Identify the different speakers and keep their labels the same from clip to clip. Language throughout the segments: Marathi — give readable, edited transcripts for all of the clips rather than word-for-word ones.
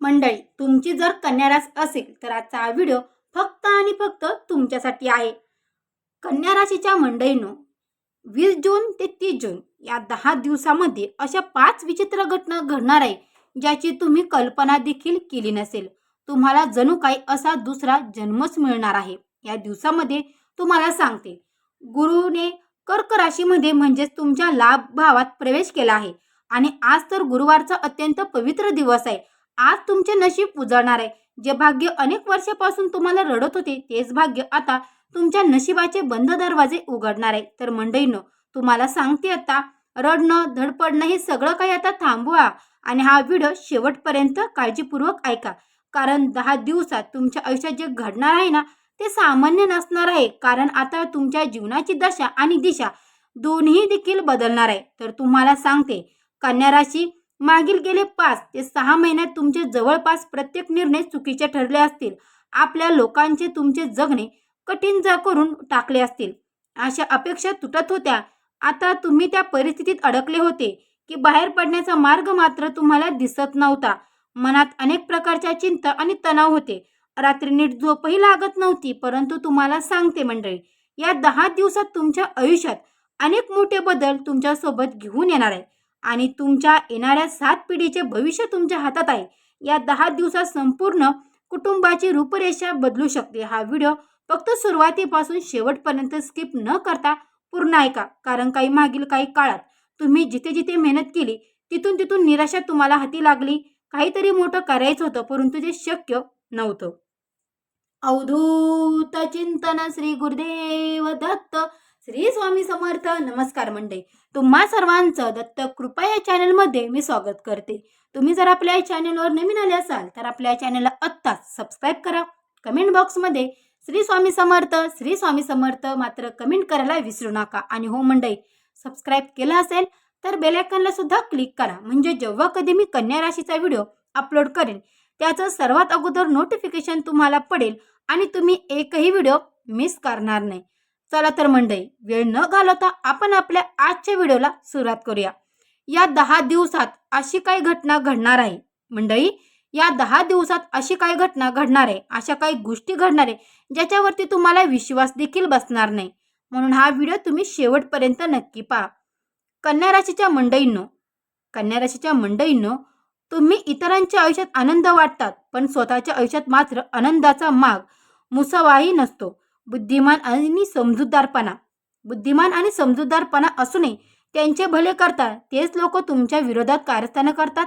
Speaker 1: मंडळी, तुमची जर कन्या रास असेल तर आजचा हा व्हिडिओ फक्त आणि फक्त तुमच्यासाठी आहे. कन्या राशीच्या मंडळींनो, 20 जून ते 30 जून या 10 दिवसामध्ये अशा 5 विचित्र घटना घडणार आहे ज्याची तुम्ही कल्पना देखील केली नसेल. तुम्हाला जणू काही असा दुसरा जन्मच मिळणार आहे. या दिवसामध्ये तुम्हाला सांगते, गुरुने कर्क राशीमध्ये म्हणजेच तुमच्या लाभ भावात प्रवेश केला आहे आणि आज तर गुरुवारचा अत्यंत पवित्र दिवस आहे. आज तुमचे नशीब उजळणार आहे. जे भाग्य अनेक वर्षापासून तुम्हाला रडत होते तेच भाग्य आता तुमच्या नशिबाचे बंद दरवाजे उघडणार आहे. तर मंडळींनो, तुम्हाला सांगते, आता रडणं धडपडणं हे सगळं काही आता थांबवा आणि हा व्हिडिओ शेवटपर्यंत काळजीपूर्वक ऐका. कारण 10 दिवसात तुमच्या आयुष्यात जे घडणार आहे ना, ते सामान्य नसणार आहे. कारण आता तुमच्या जीवनाची दशा आणि दिशा दोन्ही देखील बदलणार आहे. तर तुम्हाला सांगते, कन्या राशी, मागील गेले 5 ते 6 महिन्यात तुमचे जवळपास प्रत्येक निर्णय चुकीचे ठरले असतील. आपल्या लोकांचे तुमचे जगणे कठीण करून टाकले असतील. अशा अपेक्षा तुटत होत्या. आता तुम्ही त्या परिस्थितीत अडकले होते की बाहेर पडण्याचा मार्ग मात्र तुम्हाला दिसत नव्हता. मनात अनेक प्रकारच्या चिंता आणि तणाव होते. रात्री नीट झोपही लागत नव्हती. परंतु तुम्हाला सांगते मंडळी, या 10 दिवसात तुमच्या आयुष्यात अनेक मोठे बदल तुमच्यासोबत घेऊन येणार आहे आणि तुमच्या येणाऱ्या 7 पिढीचे भविष्य तुमच्या हातात आहे. या 10 दिवसात संपूर्ण कुटुंबाची रूपरेषा बदलू शकते. हा व्हिडिओ फक्त सुरुवातीपासून शेवटपर्यंत स्किप न करता पूर्ण ऐका. कारण मागील काही काळात तुम्ही जिथे जिथे मेहनत केली तिथून तिथून निराशा तुम्हाला हाती लागली. काहीतरी मोठं करायचं होतं परंतु ते शक्य नव्हतं. अवधूत चिंतन श्री गुरुदेव दत्त, श्री स्वामी समर्थ. नमस्कार मंडळी, तुम्हा सर्वांचं दत्त कृपा या चॅनलमध्ये मी स्वागत करते. तुम्ही जर आपल्या चॅनलवर नवीन आले असाल तर आपल्या चॅनलला आत्ताच सबस्क्राईब करा. कमेंट बॉक्समध्ये श्री स्वामी समर्थ, श्री स्वामी समर्थ मात्र कमेंट करायला विसरू नका. आणि हो मंडळी, सबस्क्राईब केलं असेल तर बेल आयकॉनला सुद्धा क्लिक करा. म्हणजे जेव्हा कधी मी कन्या राशीचा व्हिडिओ अपलोड करेन त्याचं सर्वात अगोदर नोटिफिकेशन तुम्हाला पडेल आणि तुम्ही एकही व्हिडिओ मिस करणार नाही. चला तर मंडळी, वेळ न घालवता आपण आपल्या आजच्या व्हिडिओला सुरुवात करूया. या 10 दिवसात अशी काही घटना घडणार आहे मंडळी. या 10 दिवसात अशी काही घटना घडणार आहे, अशा काही गोष्टी घडणार आहे ज्याच्यावरती तुम्हाला विश्वास देखील बसणार नाही. म्हणून हा व्हिडिओ तुम्ही शेवटपर्यंत नक्की पहा. कन्या राशीच्या मंडळींनो, कन्या राशीच्या मंडळींनो, तुम्ही इतरांच्या आयुष्यात आनंद वाटतात पण स्वतःच्या आयुष्यात मात्र आनंदाचा माग मुसावाही नसतो. बुद्धिमान आणि समजूतदारपणा असूनही त्यांचे भले करतात तेच लोक तुमच्या विरोधात कारस्थानं करतात.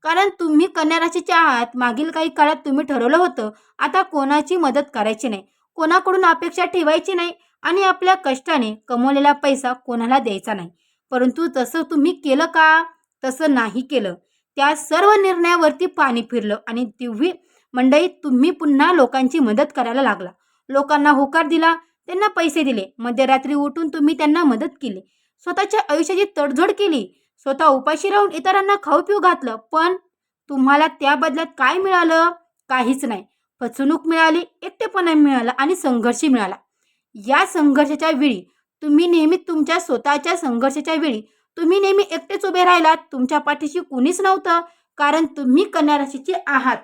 Speaker 1: कारण तुम्ही कन्या राशीचे आहात. मागील काही काळात तुम्ही ठरवलं होतं आता कोणाची मदत करायची नाही, कोणाकडून अपेक्षा ठेवायची नाही आणि आपल्या कष्टाने कमवलेला पैसा कोणाला द्यायचा नाही. परंतु तसं तुम्ही केलं का? तसं नाही केलं. त्या सर्व निर्णयावरती पाणी फिरलं आणि तेव्हा मंडळी तुम्ही पुन्हा लोकांची मदत करायला लागला. लोकांना होकार दिला, त्यांना पैसे दिले, मध्यरात्री उठून तुम्ही त्यांना मदत केली, स्वतःच्या आयुष्याची तडजोड केली, स्वतः उपाशी राहून इतरांना खाऊ पिऊ घातलं. पण तुम्हाला त्या बदल्यात काय मिळालं? काहीच नाही. फसवणूक मिळाली, एकटेपणा मिळाला आणि संघर्ष मिळाला. या संघर्षाच्या वेळी तुम्ही नेहमी तुमच्या स्वतःच्या संघर्षाच्या वेळी तुम्ही नेहमी एकटेच उभे राहिलात. तुमच्या पाठीशी कुणीच नव्हतं. कारण तुम्ही कन्या राशीचे आहात.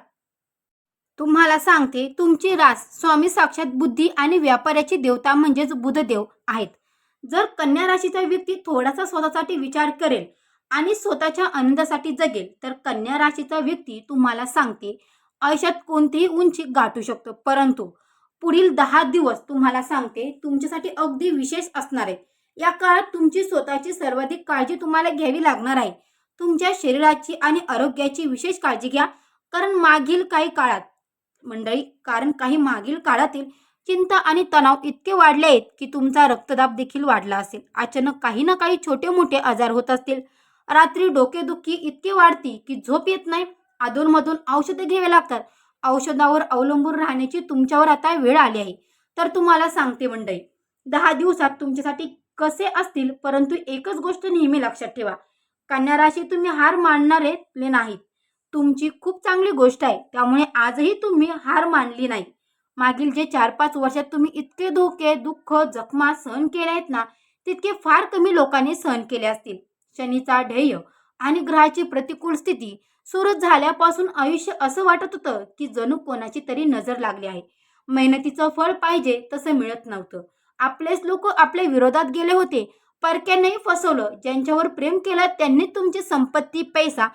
Speaker 1: तुम्हाला सांगते, तुमची रास स्वामी साक्षात बुद्धी आणि व्यापाराची देवता म्हणजेच बुधदेव आहेत. जर कन्या राशीचा व्यक्ती थोडासा स्वतःसाठी विचार करेल आणि स्वतःच्या आनंदासाठी जगेल तर कन्या राशीचा व्यक्ती तुम्हाला सांगते आयुष्यात कोणतीही उंची गाठू शकतो. परंतु पुढील 10 दिवस तुम्हाला सांगते तुमच्यासाठी अगदी विशेष असणार आहे. या काळात तुमची स्वतःची सर्वाधिक काळजी तुम्हाला घ्यावी लागणार आहे. तुमच्या शरीराची आणि आरोग्याची विशेष काळजी घ्या. कारण काही मागील काळातील चिंता आणि तणाव इतके वाढले आहेत की तुमचा रक्तदाब देखील वाढला असेल. अचानक काही ना काही छोटे मोठे आजार होत असतील. रात्री डोकेदुखी इतके वाढती की झोप येत नाही. अधूनमधून औषधे घ्यावे लागतात. औषधावर अवलंबून राहण्याची तुमच्यावर आता वेळ आली आहे. तर तुम्हाला सांगते मंडळी, 10 दिवसात तुमच्यासाठी कसे असतील. परंतु एकच गोष्ट नेहमी लक्षात ठेवा, कन्या राशी तुम्ही हार मानणारे नाहीत. तुमची खूप चांगली गोष्ट आहे. त्यामुळे आजही तुम्ही हार मानली नाही. मागील जे 4-5 वर्षात तुम्ही इतके धोके, दुःख, जखमा सहन केले आहेत ना, तितके फार कमी लोकांनी सहन केले असतील. शनीचा ध्येय आणि ग्रहाची प्रतिकूल स्थिती सुरू झाल्यापासून आयुष्य असं वाटत होतं की जणू कोणाची तरी नजर लागली आहे. मेहनतीचं फळ पाहिजे तसं मिळत नव्हतं. आपलेच लोक आपल्या विरोधात गेले होते. परक्यांनाही फसवलं. ज्यांच्यावर प्रेम केलं त्यांनी तुमची संपत्ती, पैसा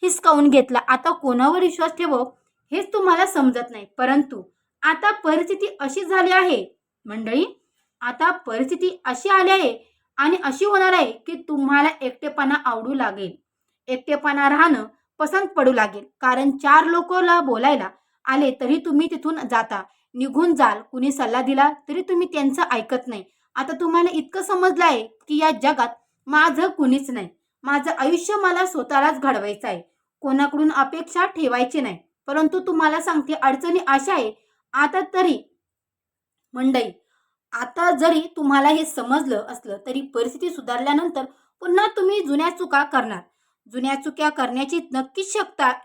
Speaker 1: हिसकावून घेतला. आता कोणावर विश्वास ठेवो हेच तुम्हाला समजत नाही. परंतु आता परिस्थिती अशी झाली आहे मंडळी, आता परिस्थिती अशी आली आहे आणि अशी होणार आहे की तुम्हाला एकटेपणा आवडू लागेल. एकटेपणा राहणं पसंत पडू लागेल. कारण 4 लोकांना बोलायला आले तरी तुम्ही तिथून जाता. निघून जाल. कुणी सल्ला दिला तरी तुम्ही त्यांचं ऐकत नाही. आता तुम्हाला इतकं समजलं आहे की या जगात माझं कुणीच नाही. माझं आयुष्य मला स्वतःलाच घडवायचं आहे. कोणाकडून अपेक्षा ठेवायची नाही. परंतु तुम्हाला सांगते अडचणी अशा आहे आता तरी मंडई, आता जरी तुम्हाला हे समजलं असलं तरी परिस्थिती सुधारल्यानंतर पुन्हा तुम्ही जुन्या चुका करणार. जुन्या चुक्या करण्याची नक्कीच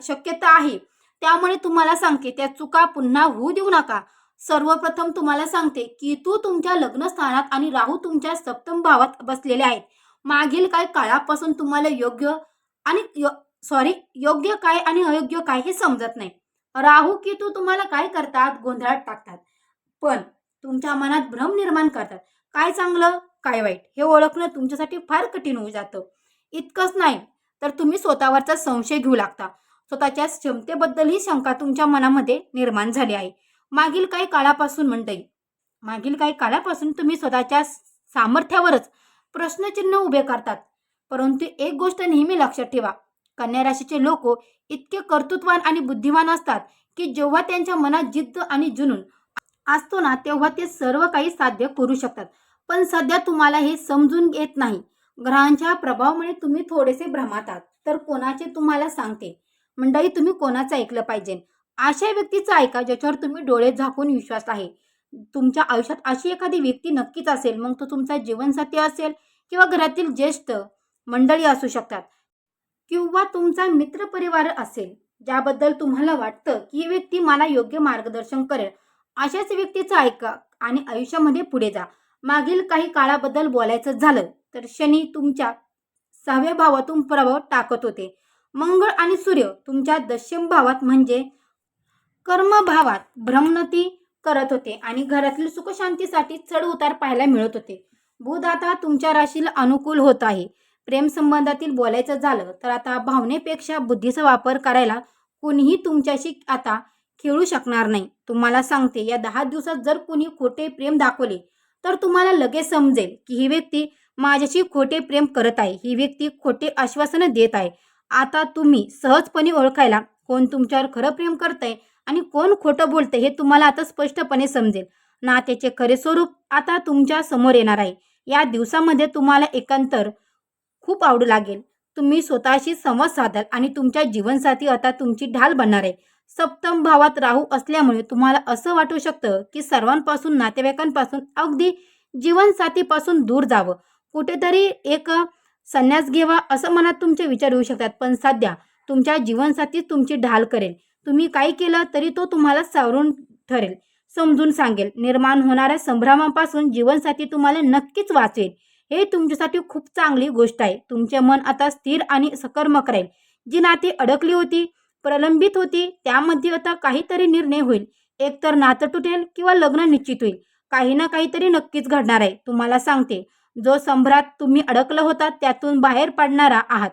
Speaker 1: शक्यता आहे. त्यामुळे तुम्हाला सांगते त्या चुका पुन्हा होऊ देऊ नका. सर्वप्रथम तुम्हाला सांगते की तू तुमच्या लग्नस्थानात आणि राहू तुमच्या सप्तम भावात बसलेले आहेत. मागील काही काळापासून तुम्हाला आणि योग्य काय आणि अयोग्य काय हे समजत नाही. राहू की तू तुम्हाला काय करतात, गोंधळात टाकतात. पण तुमच्या मनात भ्रम निर्माण करतात. काय चांगलं, काय वाईट हे ओळखणं तुमच्यासाठी फार कठीण होऊन जातं. इतकंच नाही तर तुम्ही स्वतःवरचा संशय घेऊ लागता. स्वतःच्या क्षमतेबद्दलही शंका तुमच्या मनामध्ये निर्माण झाली आहे. मागील काही काळापासून मंडळी, मागील काही काळापासून तुम्ही स्वतःच्या सामर्थ्यावरच प्रश्नचिन्ह उभे करतात. परंतु एक गोष्ट नेहमी लक्षात ठेवा, कन्या राशीचे लोक इतके कर्तृत्ववान आणि बुद्धिमान असतात की जेव्हा त्यांच्या मनात जिद्द आणि जुनून असतो ना तेव्हा ते सर्व काही साध्य करू शकतात. पण सध्या तुम्हाला हे समजून येत नाही. ग्रहांच्या प्रभावामुळे तुम्ही थोडेसे भ्रमात आहात. तर कोणाचे तुम्हाला सांगते मंडळी, तुम्ही कोणाचं ऐकलं पाहिजे? अशा व्यक्तीचं ऐका ज्याच्यावर तुम्ही डोळे झाकून विश्वास आहे. तुमच्या आयुष्यात अशी एखादी व्यक्ती नक्कीच असेल. मग तो तुमचा जीवनसाथी असेल किंवा घरातील ज्येष्ठ मंडळी असू शकतात किंवा तुमचा मित्रपरिवार असेल, ज्याबद्दल तुम्हाला वाटतं की ही व्यक्ती मला योग्य मार्गदर्शन करेल. अशाच व्यक्तीचं ऐका आणि आयुष्यामध्ये पुढे जा. मागील काही काळाबद्दल बोलायचं झालं तर शनी तुमच्या 6व्या भावातून प्रभाव टाकत होते. मंगळ आणि सूर्य तुमच्या 10म भावात म्हणजे कर्मभावात भ्रमणती करत होते आणि घरातील सुखशांतीसाठी चढ उतार पाहायला मिळत होते. बुध आता तुमच्या राशीला अनुकूल होत आहे. प्रेम संबंधातील बोलायचं झालं तर आता भावनेपेक्षा बुद्धीचा वापर करायला कुणीही तुमच्याशी आता खेळू शकणार नाही. तुम्हाला सांगते या 10 दिवसात जर कुणी खोटे प्रेम दाखवले तर तुम्हाला लगेच समजेल की ही व्यक्ती माझ्याशी खोटे प्रेम करत आहे. ही व्यक्ती खोटे आश्वासनं देत आहे. आता तुम्ही सहजपणे ओळखायला कोण तुमच्यावर खरं प्रेम करतंय आणि कोण खोटं बोलतंय हे तुम्हाला आता स्पष्टपणे समजेल. नात्याचे खरे स्वरूप आता तुमच्या समोर येणार आहे. या दिवसामध्ये तुम्हाला एकांतर खूप आवडू लागेल. तुम्ही स्वतःशी संवाद साधाल आणि तुमच्या जीवनसाथी आता तुमची ढाल बनणार आहे. सप्तम भावात राहू असल्यामुळे तुम्हाला असं वाटू शकतं की सर्वांपासून, नातेवाईकांपासून, अगदी जीवनसाथीपासून दूर जावं. कुठेतरी एक संन्यास घ्यावा असं मनात तुमचे विचार येऊ शकतात. पण सध्या तुमच्या जीवनसाथी तुमची ढाल करेल. तुम्ही काही केलं तरी तो तुम्हाला सावरून ठरेल, समजून सांगेल. निर्माण होणाऱ्या संभ्रमापासून जीवनसाथी तुम्हाला नक्कीच वाचवेल. हे तुमच्यासाठी खूप चांगली गोष्ट आहे. तुमचे मन आता स्थिर आणि सकर्मक राहील. जी नाती अडकली होती, प्रलंबित होती, त्यामध्ये आता काहीतरी निर्णय होईल. एकतर नातं तुटेल किंवा लग्न निश्चित होईल. काही ना काहीतरी नक्कीच घडणार आहे. तुम्हाला सांगते जो संभ्रात तुम्ही अडकला होता त्यातून बाहेर पडणारा आहात.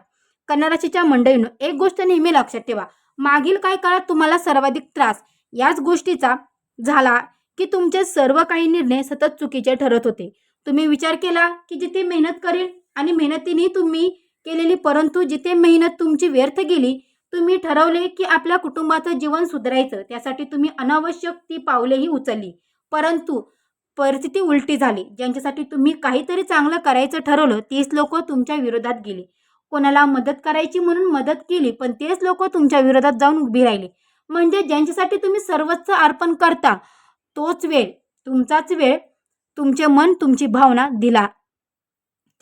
Speaker 1: कन्या राशीच्या मंडळींनो, एक गोष्ट नेहमी लक्षात ठेवा. मागील काही काळात तुम्हाला सर्वाधिक त्रास याच गोष्टीचा झाला की तुमचे सर्व काही निर्णय सतत चुकीचे ठरत होते. तुम्ही विचार केला की जिथे मेहनत करेल आणि मेहनतीने तुम्ही केलेली, परंतु जिथे मेहनत तुमची व्यर्थ गेली. तुम्ही ठरवले की आपल्या कुटुंबाचं जीवन सुधारायचं. त्यासाठी तुम्ही अनावश्यक ती पावलेही उचलली. परंतु परिस्थिती उलटी झाली. ज्यांच्यासाठी तुम्ही काहीतरी चांगलं करायचं ठरवलं तीच लोक तुमच्या विरोधात गेली. कोणाला मदत करायची म्हणून मदत केली पण तेच लोक तुमच्या विरोधात जाऊन उभी राहिली. म्हणजे ज्यांच्यासाठी तुम्ही सर्वस्व अर्पण करता तोच वेळ, तुमचाच वेळ, तुमचे मन, तुमची भावना दिला,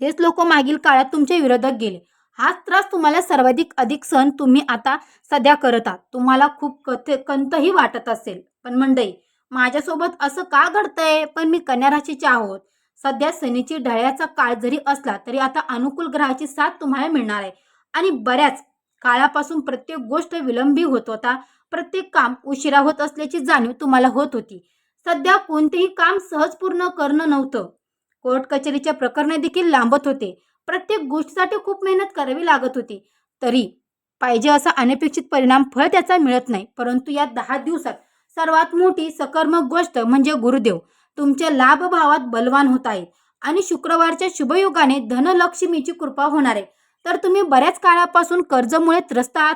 Speaker 1: तेच लोक मागील काळात तुमच्या विरोधात गेले. हाच त्रास तुम्हाला सर्वाधिक अधिक सहन तुम्ही आता सध्या करत आहात. तुम्हाला खूप कंतही वाटत असेल. पण मंडळी, माझ्यासोबत असं का घडतंय? पण मी कन्या राशीचे आहोत. सध्या शनीची ढळ्याचा काळ जरी असला तरी आता अनुकूल ग्रहाची साथ तुम्हाला मिळणार आहे आणि बऱ्याच काळापासून प्रत्येक गोष्ट विलंबी होत होता. प्रत्येक काम उशिरा होत असल्याची जाणीव तुम्हाला होत होती. सध्या कोणतेही काम सहज पूर्ण करणं नव्हतं. कोर्ट कचेरीच्या प्रकरणे देखील लांबत होते. प्रत्येक गोष्टीसाठी खूप मेहनत करावी लागत होती. तरी पाहिजे असा अनपेक्षित परिणाम फळ त्याचा मिळत नाही. परंतु या 10 दिवसात सर्वात मोठी सकारात्मक गोष्ट म्हणजे गुरुदेव तुमच्या लाभभावात बलवान होत आहेत आणि शुक्रवारच्या शुभयोगाने धनलक्ष्मीची कृपा होणार आहे. तर तुम्ही बऱ्याच काळापासून कर्जामुळे त्रस्त आहात.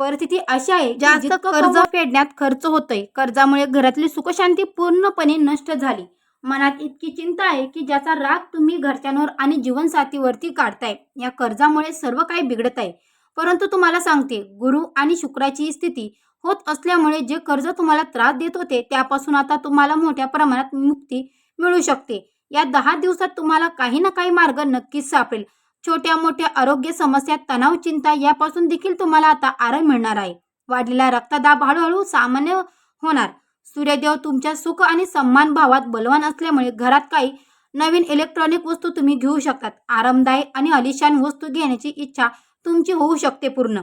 Speaker 1: परिस्थिती अशी आहे जास्त कर्ज फेडण्यात खर्च होतोय. कर्जामुळे घरातली सुखशांती पूर्णपणे नष्ट झाली. मनात इतकी चिंता आहे की ज्याचा राग तुम्ही घरच्यांवर आणि जीवनसाथीवरती काढताय. या कर्जामुळे सर्व काही बिघडत आहे. परंतु तुम्हाला सांगते, गुरु आणि शुक्राची स्थिती होत असल्यामुळे जे कर्ज तुम्हाला त्रास देत होते त्यापासून आता तुम्हाला मोठ्या प्रमाणात मुक्ती मिळू शकते. या 10 दिवसात तुम्हाला काही ना काही मार्ग नक्कीच सापडेल. छोट्या मोठ्या आरोग्य समस्या, तणाव, चिंता यापासून देखील तुम्हाला आता आराम मिळणार आहे. वाढलेला रक्तदाब हळूहळू सामान्य होणार. सूर्यदेव तुमच्या सुख आणि सन्मान भावात बलवान असल्यामुळे घरात काही नवीन इलेक्ट्रॉनिक वस्तू तुम्ही घेऊ शकतात. आरामदायी आणि आलिशान वस्तू घेण्याची इच्छा तुमची होऊ शकते पूर्ण.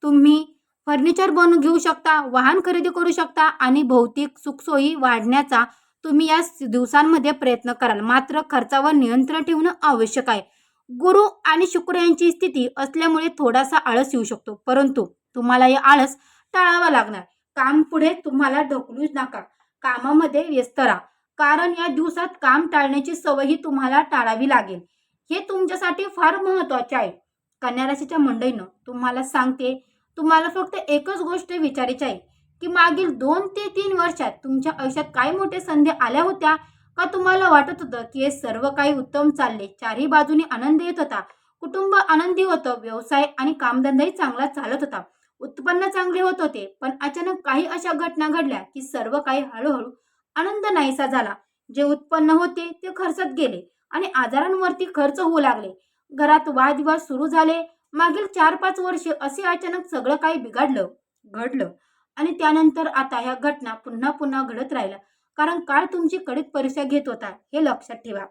Speaker 1: तुम्ही फर्निचर बनवून घेऊ शकता, वाहन खरेदी करू शकता आणि भौतिक सुखसोयी वाढण्याचा तुम्ही या दिवसांमध्ये प्रयत्न कराल. मात्र खर्चावर नियंत्रण ठेवणं आवश्यक आहे. गुरु आणि शुक्र यांची स्थिती असल्यामुळे थोडासा आळस येऊ शकतो. परंतु तुम्हाला या आळस टाळावा लागणार. काम पुढे तुम्हाला ढकलूच नका. कामामध्ये व्यस्त राहा. कारण या दिवसात काम टाळण्याची सवयही तुम्हाला टाळावी लागेल. हे तुमच्यासाठी फार महत्त्वाचे आहे. कन्या राशीच्या मंडळींनो, तुम्हाला सांगते, तुम्हाला फक्त एकच गोष्ट विचारायची आहे की मागील 2 ते 3 वर्षात तुमच्या आयुष्यात काय मोठ्या संधी आल्या होत्या का? तुम्हाला वाटत होतं की हे सर्व काही उत्तम चालले, चारही बाजूने आनंद येत होता, कुटुंब आनंदी होतं, व्यवसाय आणि कामधंदाही चांगला चालत होता, उत्पन्न चांगले होत होते. पण अचानक काही अशा घटना घडल्या की सर्व काही हळूहळू आनंद नाहीसा झाला. जे उत्पन्न होते ते खर्चात गेले आणि आजारांवरती खर्च होऊ लागले. घरात वादविवाद सुरू झाले. मागील 4-5 वर्षे असे अचानक सगळं काही घडलं आणि त्यानंतर आता ह्या घटना पुन्हा पुन्हा घडत राहिल्या. कारण काळ तुमची कडक परीक्षा घेत होता, हे लक्षात ठेवा.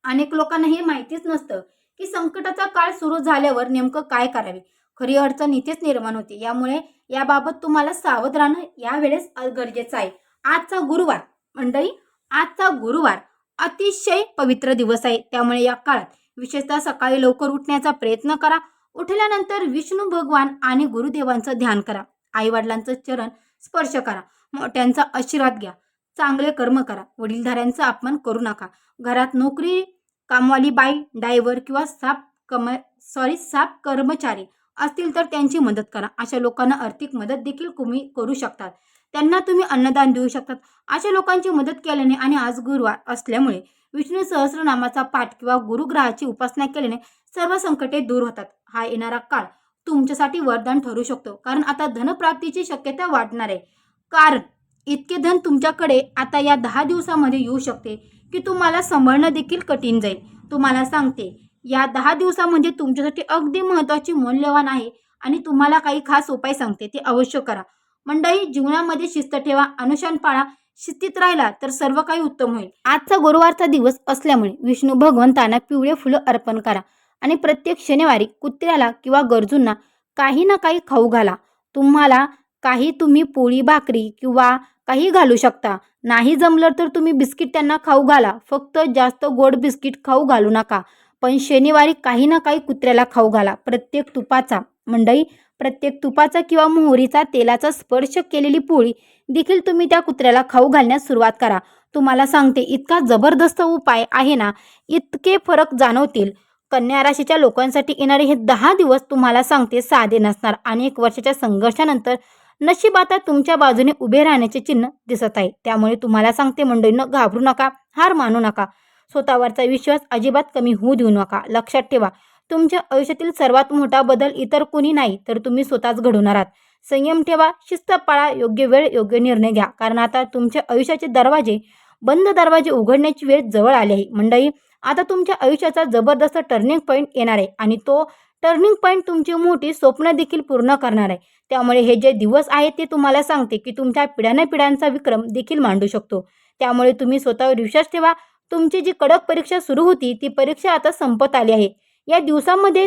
Speaker 1: अनेक लोकांना हे माहितीच नसतं की संकटाचा काळ सुरू झाल्यावर नेमकं काय करावे. खरी अडचण इथेच निर्माण होते. यामुळे याबाबत तुम्हाला सावध राहणं यावेळेस गरजेचं आहे. आजचा गुरुवार मंडळी, आजचा गुरुवार अतिशय पवित्र दिवस आहे. त्यामुळे या काळात विशेषतः सकाळी लवकर उठण्याचा प्रयत्न करा. उठल्यानंतर विष्णू भगवान आणि गुरुदेवांचं ध्यान करा. आईवडिलांचं चरण स्पर्श करा. मोठ्यांचा आशीर्वाद घ्या. चांगले कर्म करा. वडीलधाऱ्यांचा अपमान करू नका. घरात नोकरी, कामवाली बाई, ड्रायव्हर किंवा साफ कर्मचारी असतील तर त्यांची मदत करा. अशा लोकांना आर्थिक मदत देखील तुम्ही करू शकतात. त्यांना तुम्ही अन्नदान देऊ शकतात. अशा लोकांची मदत केल्याने आणि आज गुरुवार असल्यामुळे विष्णू सहस्रनामाचा पाठ किंवा गुरुग्रहाची उपासना केल्याने सर्व संकटे दूर होतात. हा येणारा काळ तुमच्यासाठी वरदान ठरू शकतो. कारण आता धनप्राप्तीची शक्यता वाढणार आहे. कारण इतके धन तुमच्याकडे आता या 10 दिवसामध्ये येऊ शकते की तुम्हाला सांभाळणं देखील कठीण जाईल. तुम्हाला सांगते, या 10 दिवसामध्ये तुमच्यासाठी अगदी महत्त्वाची मौल्यवान आहे आणि तुम्हाला काही खास उपाय सांगते, ते अवश्य करा. मंडळी, जीवनामध्ये शिस्त ठेवा, अनुशासन पाळा. शिस्तीत राहिला तर सर्व काही उत्तम होईल. आजचा गुरुवारचा दिवस असल्यामुळे विष्णू भगवंतांना पिवळे फुलं अर्पण करा आणि प्रत्येक शनिवारी कुत्र्याला किंवा गरजूंना काही ना काही खाऊ घाला. तुम्हाला तुम्ही पोळी भाकरी किंवा काही घालू शकता. नाही जमलं तर तुम्ही बिस्किट त्यांना खाऊ घाला. फक्त जास्त गोड बिस्किट खाऊ घालू नका. पण शनिवारी काही ना काही कुत्र्याला खाऊ घाला. प्रत्येक तुपाचा किंवा मोहरीचा तेलाचा स्पर्श केलेली पोळी देखील तुम्ही त्या कुत्र्याला खाऊ घालण्यास सुरुवात करा. तुम्हाला सांगते, इतका जबरदस्त उपाय आहे ना, इतके फरक जाणवतील. कन्या राशीच्या लोकांसाठी येणारे हे 10 दिवस तुम्हाला सांगते साधे नसणार. अनेक वर्षाच्या संघर्षानंतर नशीब आता तुमच्या बाजूने उभे राहण्याचे चिन्ह दिसत आहे. त्यामुळे तुम्हाला सांगते मंडळींनो, घाबरू नका, हार मानू नका. स्वतःवरचा विश्वास अजिबात कमी होऊ देऊ नका. लक्षात ठेवा, तुमच्या आयुष्यातील सर्वात मोठा बदल इतर कोणी नाही तर तुम्ही स्वतःच घडवणार आहात. संयम ठेवा, शिस्त पाळा, योग्य वेळ योग्य निर्णय घ्या. कारण आता तुमच्या आयुष्याचे बंद दरवाजे उघडण्याची वेळ जवळ आली आहे. मंडळी, आता तुमच्या आयुष्याचा जबरदस्त टर्निंग पॉईंट येणार आहे आणि तो टर्निंग पॉईंट तुमची मोठी स्वप्न देखील पूर्ण करणार आहे. त्यामुळे हे जे दिवस आहेत ते तुम्हाला सांगते की तुमच्या पिढ्यानपिढ्यांचा विक्रम देखील मांडू शकतो. त्यामुळे तुम्ही स्वतःवर विश्वास ठेवा. तुमची जी कडक परीक्षा सुरू होती ती परीक्षा आता संपत आली आहे. या दिवसामध्ये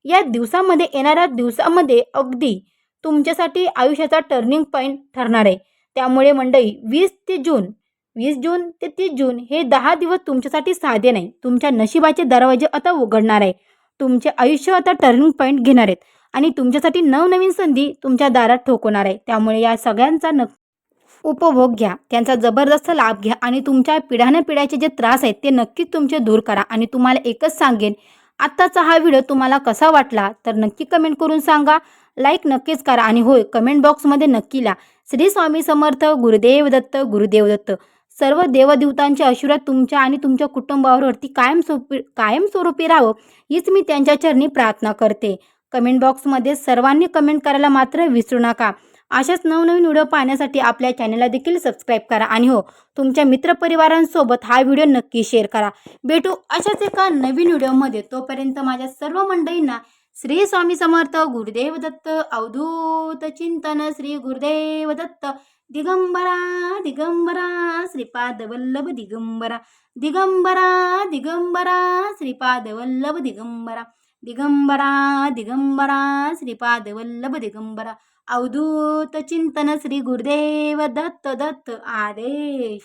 Speaker 1: या दिवसामध्ये येणाऱ्या दिवसामध्ये अगदी तुमच्यासाठी आयुष्याचा टर्निंग पॉईंट ठरणार आहे. त्यामुळे मंडळी 20 जून ते 30 जून हे 10 दिवस तुमच्यासाठी साधे नाही. तुमच्या नशिबाचे दरवाजे आता उघडणार आहे. तुमचे आयुष्य आता टर्निंग पॉईंट घेणार आहेत आणि तुमच्यासाठी नवनवीन संधी तुमच्या दारात ठोकवणार आहे. त्यामुळे या सगळ्यांचा उपभोग घ्या, त्यांचा जबरदस्त लाभ घ्या आणि तुमच्या पिढ्यानपिढ्याचे जे त्रास आहेत ते नक्कीच तुमचे दूर करा. आणि तुम्हाला एकच सांगेन, आत्ताचा हा व्हिडिओ तुम्हाला कसा वाटला तर नक्की कमेंट करून सांगा. लाईक नक्कीच करा आणि होय, कमेंट बॉक्समध्ये नक्की लिहा श्री स्वामी समर्थ, गुरुदेव दत्त, गुरुदेव दत्त. सर्व देवदेवतांचे आशीर्वाद तुमच्या आणि तुमच्या कुटुंबावरती कायमस्वरूपी राहावं हीच मी त्यांच्या चरणी प्रार्थना करते. कमेंट बॉक्समध्ये सर्वांनी कमेंट करायला मात्र विसरू नका. अशाच नवनवीन व्हिडिओ पाहण्यासाठी आपल्या चॅनलला देखील सबस्क्राईब करा आणि हो, तुमच्या मित्रपरिवारांसोबत हा व्हिडिओ नक्की शेअर करा. भेटू अशाच एका नवीन व्हिडिओमध्ये. तोपर्यंत माझ्या सर्व मंडळींना श्री स्वामी समर्थ, गुरुदेव दत्त, अवधूत चिंतन श्री गुरुदेव दत्त. दिगंबरा दिगंबरा श्रीपाद वल्लभ दिगंबरा, दिगंबरा दिगंबरा श्रीपाद वल्लभ दिगंबरा, दिगंबरा दिगंबरा श्रीपाद वल्लभ दिगंबरा. अवधूत चिंतन श्री गुरुदेव दत्त दत्त आदेश.